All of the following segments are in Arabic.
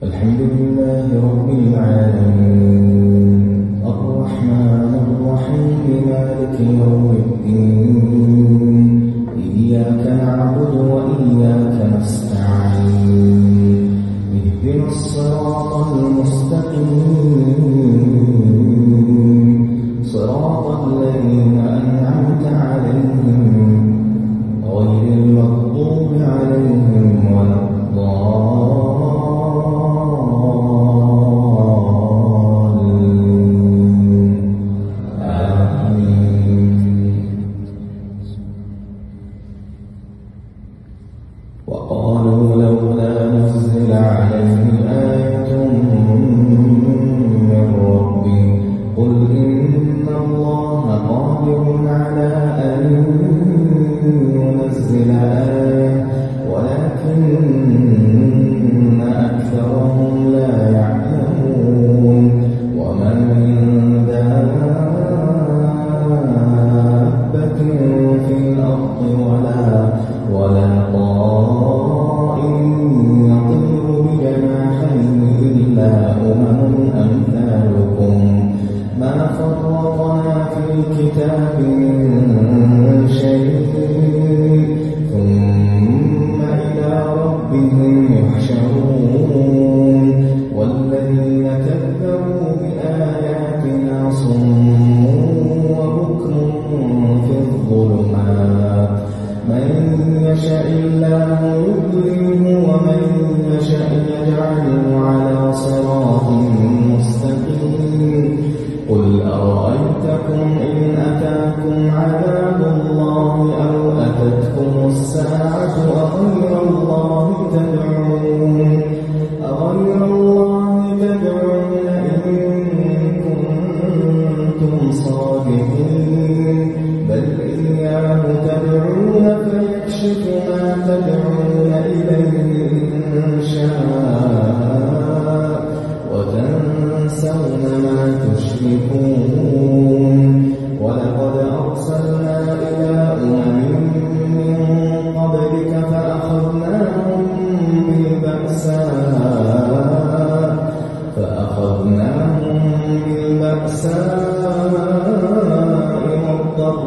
الحمد لله رب العالمين الرحمن الرحيم مالك يوم الدين إياك نعبد وإياك نستعين اهدنا الصراط المستقيم صراط الذين أنعمت عليهم غير المغضوب عليهم ولا الضالين آمين. وقالوا لولا نزل عليه آية من ربه قل إن الله قادر على أن ينزل آية ولكن أكثرهم لا يعلمون. وما من دابة في الأرض ولا طائر يطير بجناحيه إلا أمثالكم ما فرطنا في الكتاب من شيء ثم إلى ربهم يحشرون. والذين كذبوا بآياتنا صم وبكم في الظلمات من يشاء الله يضلله ومن يشاء يجعله على صراط مستقيم. قل أرأيتكم إن أتاكم عذاب الله أو أتتكم الساعة أغير الله تدعون إن كنتم صادقين بل إياه تدعون فيكشف ما تدعون إليه إن شاء وتنسون ما تشركون. ولقد أرسلنا إلى أمم من قبلك فأخذناهم بالبأساء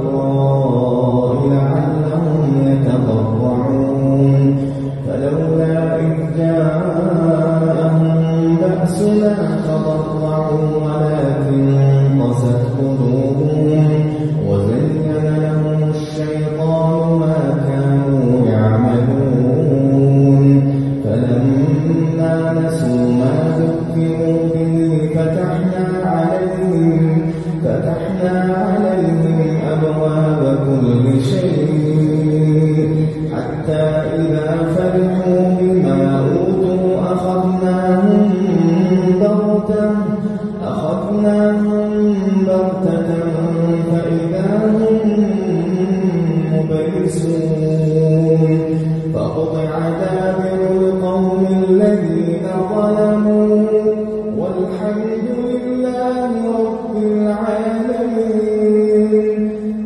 والضراء لعلهم يتضرعون. فلولا إذ جاءهم بأسنا تضرعوا ولكن قست قلوبهم وزين لهم الشيطان ما كانوا يعملون. فلما نسوا ما ذكروا به فتحنا عليهم أبواب كل شيء حتى إذا فرحوا بما أوتوا أخذناهم بغتة فإذا هم مبلسون. فقطع دابر القوم الذين ظلموا والحمد لله رب العالمين.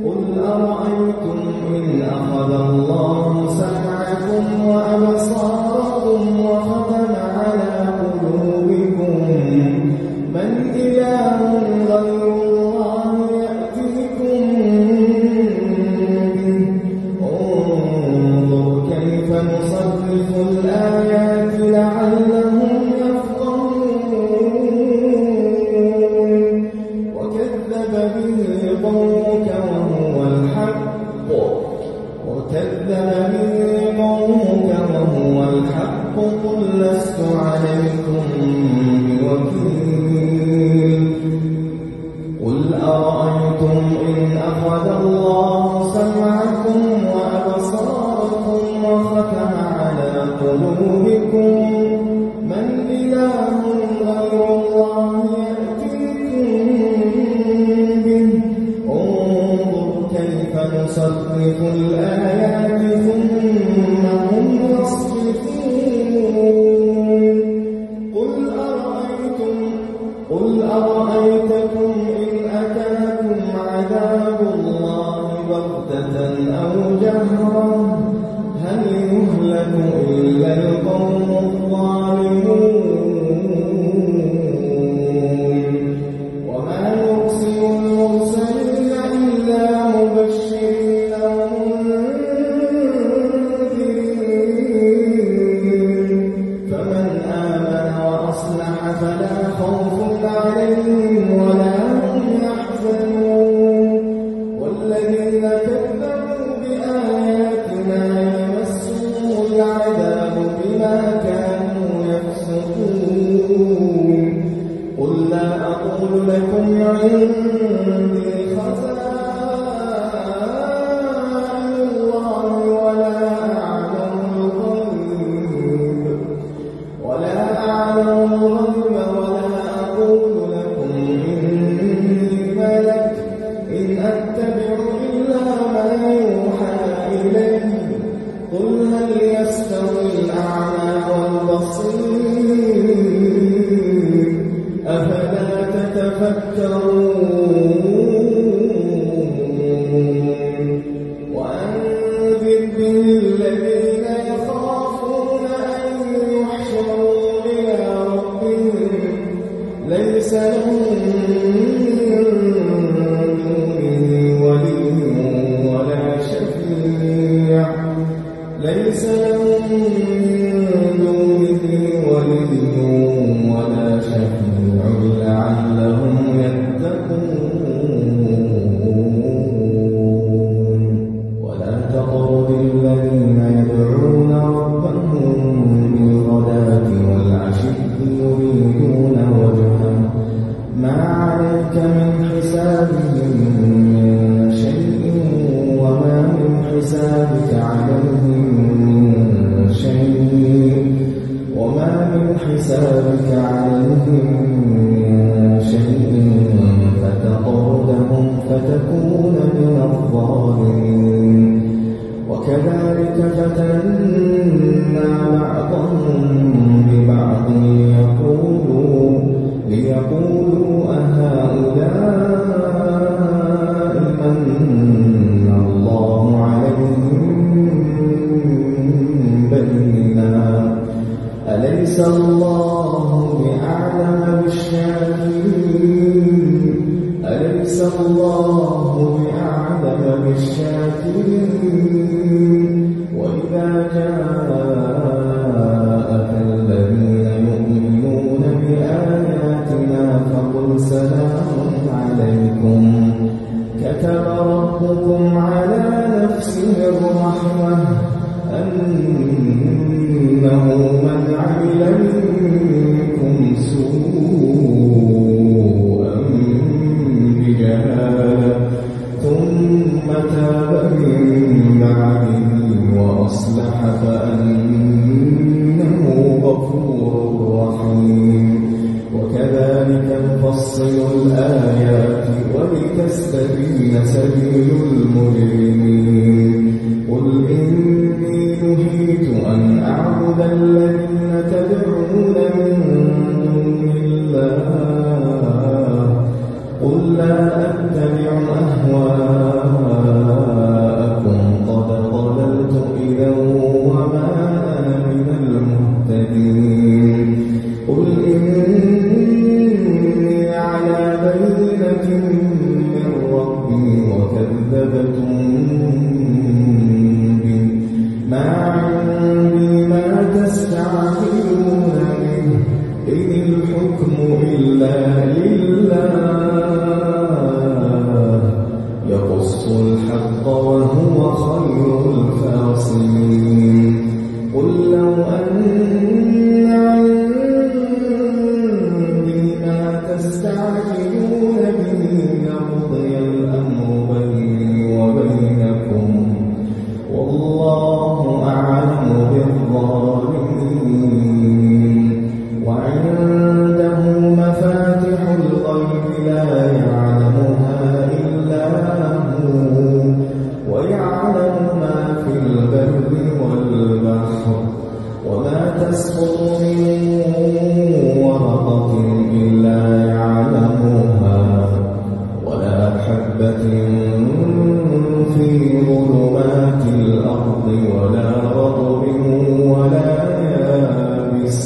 قل أرأيتم إن أخذ الله سمعكم وأبصاركم وختم على قلوبكم من إله غير الله يأتيكم به انظر كيف نصرف الآيات لعلهم يفقهون. وكذب به قومك وهو الحق قل لست عليكم بوكيل. قل أرأيتم إن أخذ الله سمعكم وأبصاركم وختم على قلوبكم من إله غير الله يأتيكم به انظر كيف نصرف الآيات ثم هم يصرفون. قل أرأيتكم إن أتاكم عذاب الله بغتة أو جهرا هل يهلك إلا القوم الظالمون. وما من حسابك عليهم من شيء فتطردهم فتكون من الظالمين وكذلك فتنا بعضهم ببعض ليقولوا أهؤلاء من الله عليهم بينا أليس الله بأعلم بالشاكرين أليس الله بأعلم بالشاكرين وإذا جاءك الذين يؤمنون بآياتنا فقل سلام عليكم كتب ربكم على نفسه الرحمة أنه من عمل منكم سوءا بجهالة ثم تاب من بعده وأصلح فأنه غفور رحيم وكذلك نفصل الآيات ولتستبين سبيل المجرمين قل إني نهيت أن أعبد الذين تدعون من دون الله قل لا أتبع أهواءكم قد ضللت إذا وما أنا من المهتدين قل إني على بينة من ربي وكذبتم به ما عندي ما تستعجلون به إن الحكم إلا لله يقص الحق وهو خير الفاصلين قل لو أن عندي ما تستعجلون به لقضي الأمر بيني وبينكم والله أعلم بالظالمين وعنده مفاتح الغيب لا يعلمها إلا هو ويعلم ما في البر والبحر وما تسقط من ورقة إلا يعلمها ولا حبة في ظلمات الأرض ولا رطب ولا يابس